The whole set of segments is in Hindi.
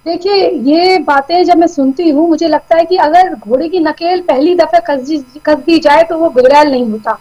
देखिए, ये बातें जब मैं सुनती हूँ मुझे लगता है कि अगर घोड़े की नकेल पहली दफे कस दी जाए तो वो बिगड़ैल नहीं होता।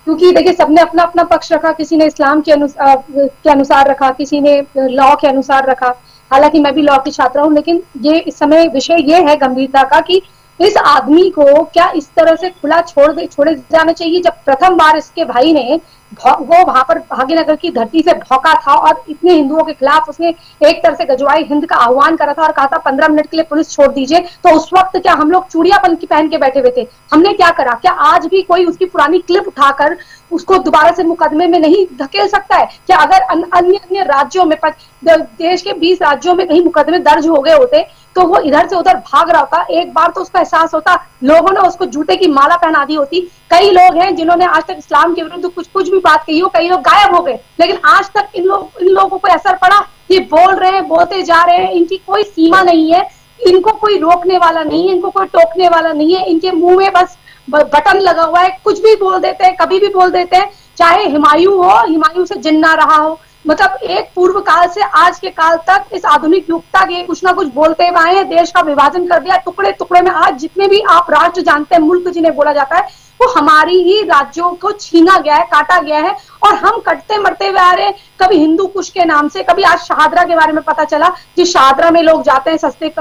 क्योंकि देखिए सबने अपना अपना पक्ष रखा, किसी ने इस्लाम के अनुसार रखा, किसी ने लॉ के अनुसार रखा। हालांकि मैं भी लॉ की छात्रा हूँ, लेकिन ये इस समय विषय ये है गंभीरता का कि इस आदमी को क्या इस तरह से खुला छोड़े जाना चाहिए। जब प्रथम बार इसके भाई ने वो वहां पर भाग्यनगर की धरती से भौंका था और इतने हिंदुओं के खिलाफ उसने एक तरह से गजवाई हिंद का आह्वान करा था और कहा था 15 मिनट के लिए पुलिस छोड़ दीजिए, तो उस वक्त क्या हम लोग चूड़िया पहन के बैठे हुए थे? हमने क्या करा? क्या आज भी कोई उसकी पुरानी क्लिप उठाकर उसको दोबारा से मुकदमे में नहीं धकेल सकता है? क्या अगर अन्य अन्य राज्यों में देश के 20 राज्यों में कहीं मुकदमे दर्ज हो गए होते तो वो इधर से उधर भाग रहा होता, एक बार तो उसका एहसास होता, लोगों ने उसको जूते की माला पहना दी होती। कई लोग हैं जिन्होंने आज तक इस्लाम के विरुद्ध कुछ भी बात कही हो, कई लोग गायब हो गए, लेकिन आज तक इन लोगों को असर पड़ा? ये बोल रहे हैं, बोलते जा रहे हैं, इनकी कोई सीमा नहीं है, इनको कोई रोकने वाला नहीं है, इनको कोई टोकने वाला नहीं है, इनके मुंह में बस बटन लगा हुआ है, कुछ भी बोल देते हैं, कभी भी बोल देते हैं। चाहे हुमायूं हो, हुमायूं से जिन्ना रहा हो, मतलब एक पूर्व काल से आज के काल तक इस आधुनिक युग तक ये कुछ ना कुछ बोलते हुए आए हैं, देश का विभाजन कर दिया टुकड़े टुकड़े में। आज जितने भी आप राष्ट्र जानते हैं, मुल्क जिन्हें बोला जाता है, वो हमारी ही राज्यों को छीना गया है, काटा गया है, और हम कटते मरते हुए आ रहे हैं। कभी हिंदू कुश के नाम से, कभी आज शहादरा के बारे में पता चला कि शहादरा में लोग जाते हैं सस्ते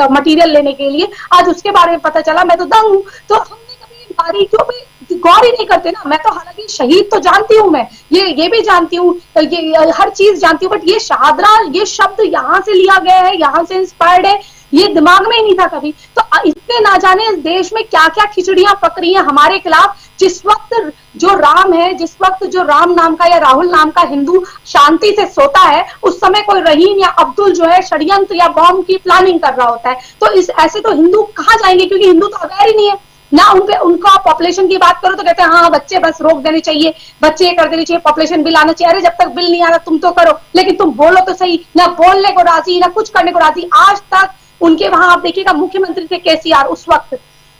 मटेरियल लेने के लिए, आज उसके बारे में पता चला। मैं तो दंग हूं। तो हमने कभी बारीकियों पे गौर ही नहीं करते ना। मैं तो हालांकि शहीद तो जानती हूँ, मैं ये भी जानती हूँ, ये हर चीज जानती हूँ, बट ये शहादरा, ये शब्द यहाँ से लिया गया है, यहाँ से इंस्पायर्ड है, ये दिमाग में ही नहीं था कभी। तो इतने ना जाने इस देश में क्या क्या खिचड़ियां पक रही हैं हमारे खिलाफ। जिस वक्त जो राम है, जिस वक्त जो राम नाम का या राहुल नाम का हिंदू शांति से सोता है, उस समय कोई रहीम या अब्दुल जो है षड्यंत्र या बॉम्ब की प्लानिंग कर रहा होता है। तो इस ऐसे तो हिंदू कहाँ जाएंगे, क्योंकि हिंदू तो अवेयर ही नहीं है ना। उनका पॉपुलेशन की बात करो तो कहते हैं हाँ बच्चे बस रोक देने चाहिए, बच्चे ये कर देने चाहिए, पॉपुलेशन बिल आना चाहिए। अरे जब तक बिल नहीं आ रहा तुम तो करो, लेकिन तुम बोलो तो सही। ना बोलने को राजी, ना कुछ करने को राजी। आज तक उनके वहां आप देखिएगा, मुख्यमंत्री थे केसीआर उस वक्त,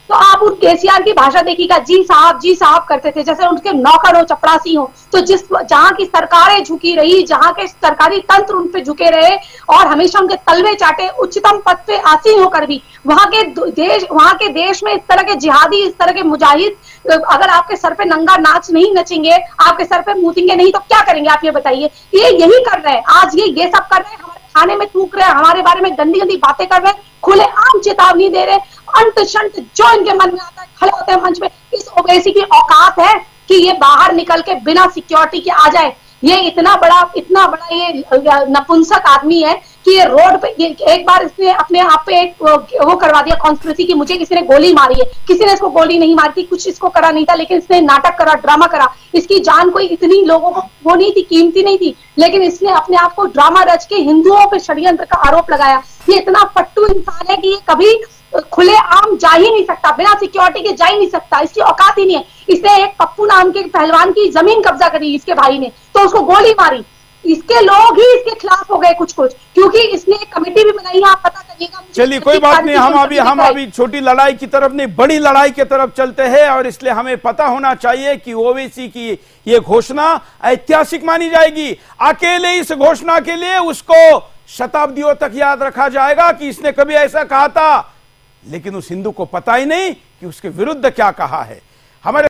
तो आप उन केसीआर की भाषा देखिएगा, जी साहब करते थे, जैसे उनके नौकर हो, चपरासी हो। तो जहां की सरकारें झुकी रही, जहां के सरकारी तंत्र उन पे झुके रहे और हमेशा उनके तलवे चाटे, उच्चतम पद पे आसीन होकर भी वहां के देश में इस तरह के जिहादी, इस तरह के मुजाहिद अगर आपके सर पे नंगा नाच नहीं नचेंगे, आपके सर पे मूतेंगे नहीं, तो क्या करेंगे आप ये बताइए? ये यही कर रहे हैं आज, ये सब कर रहे हैं, हमारे खाने में थूक रहे हैं, हमारे बारे में गंदी गंदी बातें कर रहे हैं, खुलेआम चेतावनी दे रहे हैं। अंत शंत जो इनके मन में आता है खड़े होते हैं मंच पे। इस ओवैसी की औकात है कि ये बाहर निकल के बिना सिक्योरिटी के आ जाए। ये इतना बड़ा ये नपुंसक आदमी है कि ये रोड पे एक बार इसने अपने आप पे एक वो करवा दिया कॉन्स्पिरेसी की मुझे किसी ने गोली मारी है। किसी ने इसको गोली नहीं मारी थी, कुछ इसको करा नहीं था, लेकिन इसने नाटक करा, ड्रामा करा। इसकी जान कोई इतनी लोगों को वो नहीं थी, कीमती नहीं थी, लेकिन इसने अपने आप को ड्रामा रच के हिंदुओं पे षड्यंत्र का आरोप लगाया। ये इतना फट्टू इंसान है कि ये कभी खुले आम जा ही नहीं सकता, बिना सिक्योरिटी के जा ही नहीं सकता, इसकी औकात ही नहीं है। इसने एक पप्पू नाम के पहलवान की जमीन कब्जा करी इसके भाई ने, तो उसको गोली मारी। इसके लोग ही इसके खिलाफ हो गए कुछ क्योंकि इसने एक कमेटी भी बनाई है, आप पता करिएगा। चलिए कोई बात नहीं, हम अभी छोटी लड़ाई की तरफ नहीं, बड़ी लड़ाई की तरफ चलते हैं, और इसलिए हमें पता होना चाहिए कि ओवैसी की ये घोषणा ऐतिहासिक मानी जाएगी। अकेले इस घोषणा के लिए उसको शताब्दियों तक याद रखा जाएगा कि इसने कभी ऐसा कहा था, लेकिन उस हिंदू को पता ही नहीं कि उसके विरुद्ध क्या कहा है। हमारे